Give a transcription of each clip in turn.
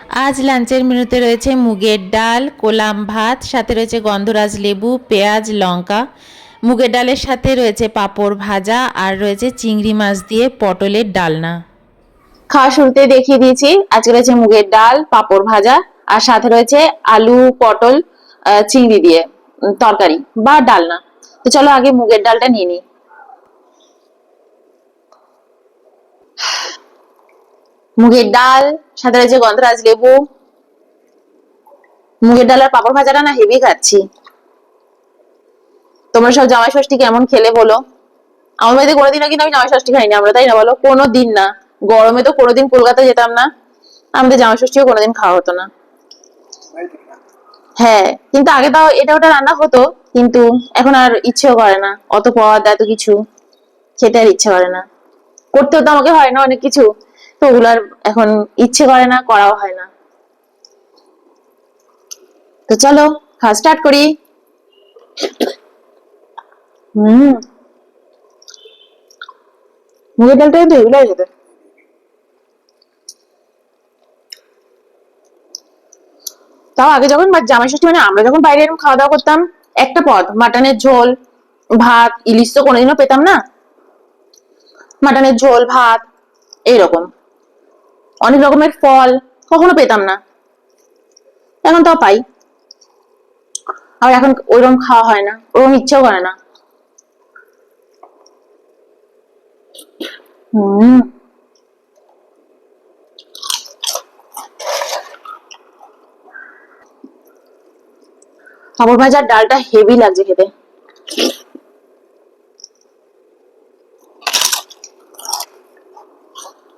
আজ লাঞ্চের মেনুতে রয়েছে মুগের ডাল, কোলাম ভাত, সাথে রয়েছে গন্ধরাজ লেবু, পেঁয়াজ, লঙ্কা। মুগের ডালের সাথে রয়েছে পাঁপড় ভাজা আর রয়েছে চিংড়ি মাছ দিয়ে পটলের ডালনা। খাওয়া শুরুতে দেখিয়ে দিয়েছি আজকে রয়েছে মুগের ডাল, পাঁপড় ভাজা আর সাথে রয়েছে আলু, পটল, চিংড়ি দিয়ে তরকারি বা ডালনা। তো চলো আগে মুগের ডালটা নিয়ে নিই। মুগের ডাল, সাথে রয়েছে গন্ধরাজ লেবু। মুগের ডাল আর পাঁপড় ভাজাটা না হেভি খাচ্ছি। তোমরা সব জামাই ষষ্ঠী কেমন খেলে বলো। আমার বাড়িতে কোনোদিনও কিন্তু আমি জামাই ষষ্ঠী খাইনি আমরা, তাই না বলো? কোনোদিন না। গরমে তো কোনোদিন কলকাতা যেতাম না, আমাদের জামাই ষষ্ঠীও কোনোদিন খাওয়া হতো না। হ্যাঁ, কিন্তু আগে তাও এটা ওটা রান্না হতো, কিন্তু এখন আর ইচ্ছেও করে না, অত পদ এত কিছু খেতে আর ইচ্ছে করে না। করতেও তো আমাকে হয় না অনেক কিছু, তো ওগুলার এখন ইচ্ছে করে না, করাও হয় না। তো চলো খাওয়া স্টার্ট করি। হম, মুগের ডালটা কিন্তু এগুলাই খেতে। তাও আগে যখন জামাই ষষ্ঠী মানে আমরা যখন বাইরে এরকম খাওয়া দাওয়া করতাম, একটা পদ মাটনের ঝোল ভাত, ইলিশ তো কোনোদিনও পেতাম না, মাটনের ঝোল ভাত এইরকম অনেক রকমের ফল কখনো পেতাম না। এখন তাও পাই, আর এখন ওইরকম খাওয়া হয় না, ওরকম ইচ্ছেও করে না। হম, পাঁপড় ভাজার ডালটা হেভি লাগছে খেতে।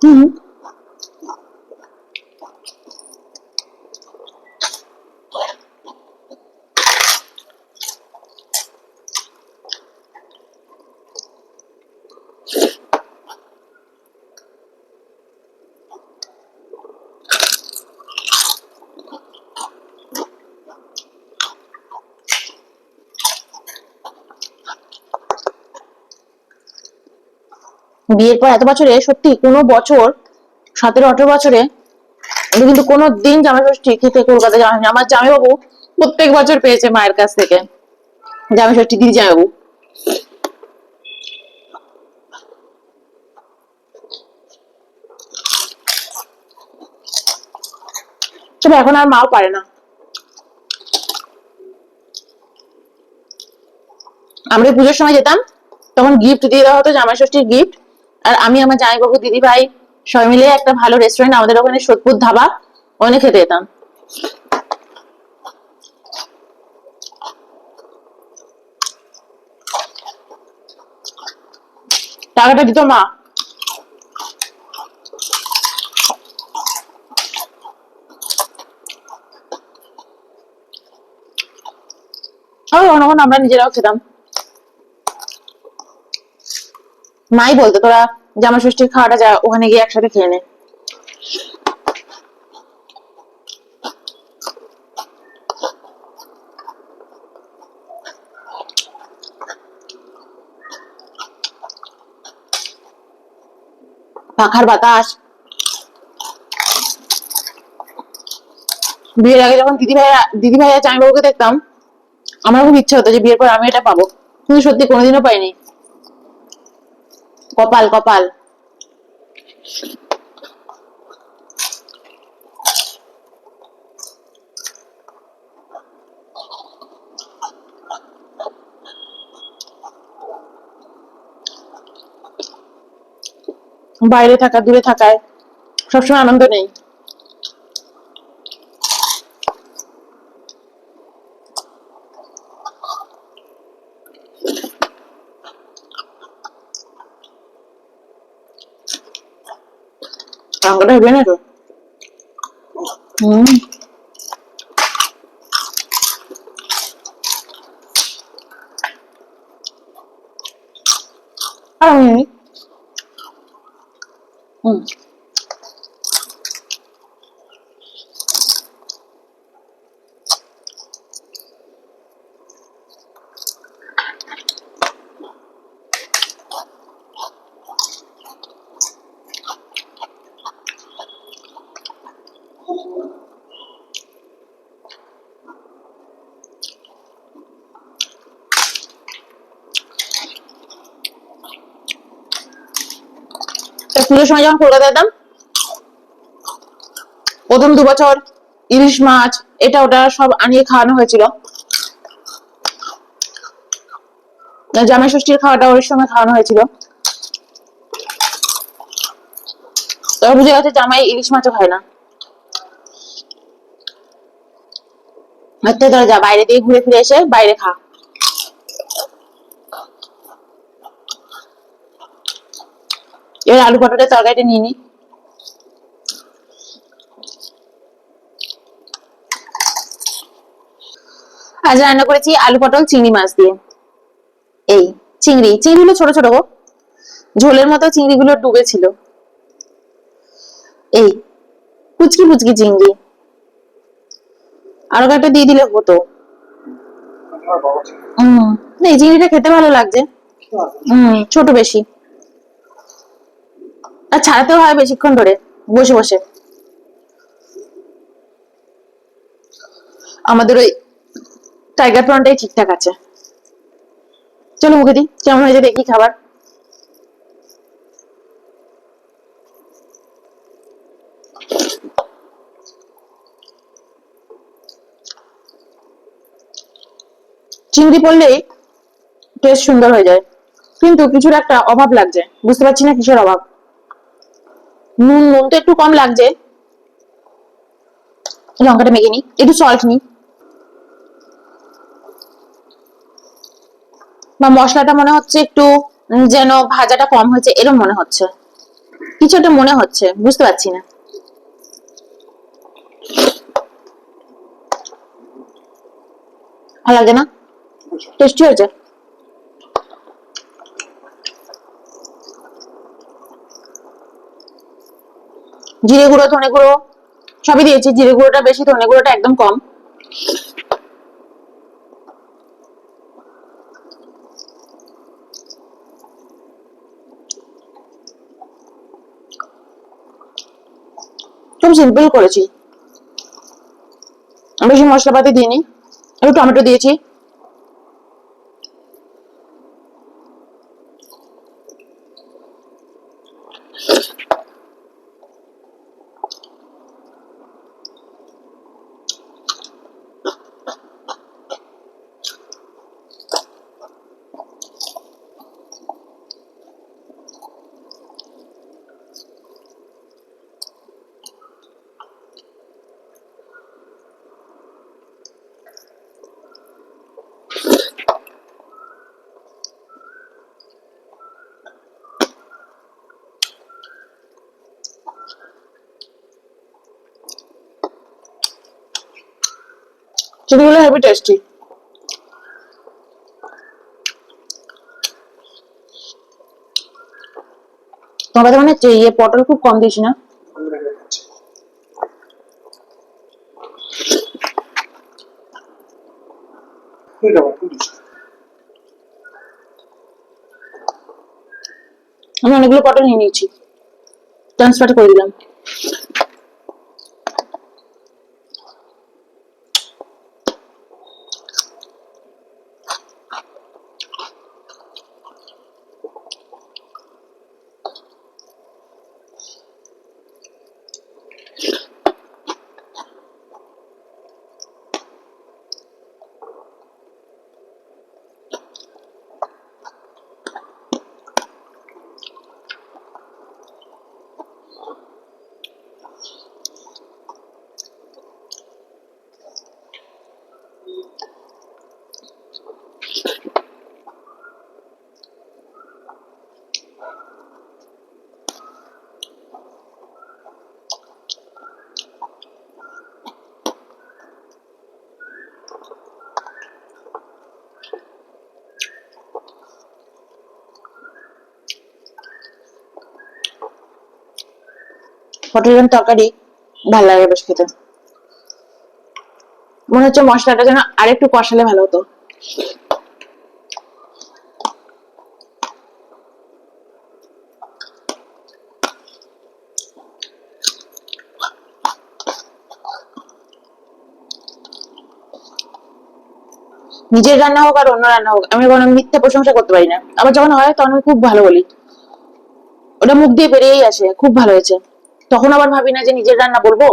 হম, বিয়ের পর এত বছরে সত্যি কোনো বছর, 17-18 বছরে আমি কিন্তু কোনো দিন জামাই ষষ্ঠী খেতে কলকাতা যাওয়া হয়নি। আমার জামাইবাবু প্রত্যেক বছর পেয়েছে মায়ের কাছ থেকে জামাই ষষ্ঠী, দিদি জামাইবাবু। তবে এখন আর মাও পারে না। আমরা পুজোর সময় যেতাম, তখন গিফট দিয়ে দেওয়া হতো, জামাই ষষ্ঠীর গিফট। আর আমি আমার জামাইবাবু, দিদি ভাই সবাই মিলে একটা ভালো রেস্টুরেন্ট আমাদের ওখানে সোদপুর ধাবা, ওখানে খেতে যেতাম। টাকাটা দিত মা। আর তখন আমরা নিজেরাও খেতাম। মাই বলতো তোরা জামাই ষষ্ঠীর খাওয়াটা যা, ওখানে গিয়ে একসাথে খেয়ে নে। পাখার বাতাস। বিয়ের আগে যখন দিদি ভাইয়া জামাইবাবুকে দেখতাম, আমার খুব ইচ্ছে হতো যে বিয়ের পর আমি এটা পাবো, কিন্তু সত্যি কোনোদিনও পাইনি। কপাল কপাল। বাইরে থাকা, দূরে থাকায় সবসময় আনন্দ নেই। রান্নাটা হবে না তো। হম, আর হম, পুজোর সময় যখন কলকাতায় যেতাম, প্রথম 2 বছর ইলিশ মাছ এটা ওটা সব আনিয়ে খাওয়ানো হয়েছিল। জামাই ষষ্ঠীর খাওয়াটা ওর সময় খাওয়ানো হয়েছিল। তবে বুঝে গেছে জামাই ইলিশ মাছও খায় না। ধরে যা বাইরে দিয়ে ঘুরে ফিরে এসে বাইরে খা। এবার আলু পটলের তরকারিটা নিয়ে নি। আজ রান্না করেছি আলু পটল চিংড়ি মাছ দিয়ে। এই চিংড়িগুলো ছোট ছোট গো, ঝোলের মতো চিংড়িগুলো ডুবেছিল। এই পুচকি পুচকি চিংড়ি, আরো একটা দিয়ে দিলে হতো। এই চিংড়িটা খেতে ভালো লাগছে। ছোট বেশি, আর ছাড়াতেও হয় বেশিক্ষণ ধরে বসে বসে। আমাদের ওই টাইগার প্রনটাই ঠিকঠাক আছে। চলো মুখে দিই কেমন হয়েছে দেখি খাবার। চিংড়ি পড়লেই টেস্ট সুন্দর হয়ে যায়, কিন্তু কিছুর একটা অভাব লাগছে, বুঝতে পারছি না কিসের অভাব। নুন তো একটু কম লাগছে। লঙ্কাটা মেখে নি, একটু সল্ট নি, বা মশলাটা মনে হচ্ছে একটু যেন ভাজাটা কম হয়েছে এরকম মনে হচ্ছে, কিছু একটা মনে হচ্ছে, বুঝতে পারছি না। ভালো লাগে না, টেস্টি হয়েছে। জিরে গুঁড়ো ধনে গুঁড়ো সবই দিয়েছি, জিরে গুঁড়োটা বেশি ধনে গুঁড়োটা একদম কম। খুব সিম্পল করেছি, বেশি মশলাপাতি দিইনি, একটু টমেটো দিয়েছি। চিংড়িগুলো হেভি টেস্টি। তোমার কাছে মানে পটল খুব কম দিয়েছি না? আমি অনেকগুলো পটল নিয়ে নিয়েছি, ট্রান্সফার করে দিলাম। পটলের তরকারি ভালো লাগে বেশ খেতে, মনে হচ্ছে মশলাটা যেন আরেকটু কষালে ভালো হতো। নিজের রান্না হোক আর অন্য রান্না হোক, আমি কোনো মিথ্যে প্রশংসা করতে পারি না। আবার যখন হয় তখন আমি খুব ভালো বলি, ওটা মুখ দিয়ে বেরিয়েই আসে, খুব ভালো হয়েছে। তখন আবার ভাবি না যে নিজের রান্না বলবো।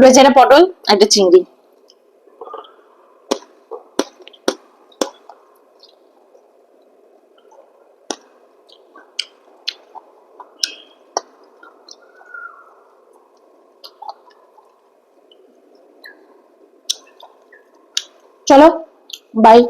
রয়েছে একটা পটল, একটা চিংড়ি। চলো, বাই।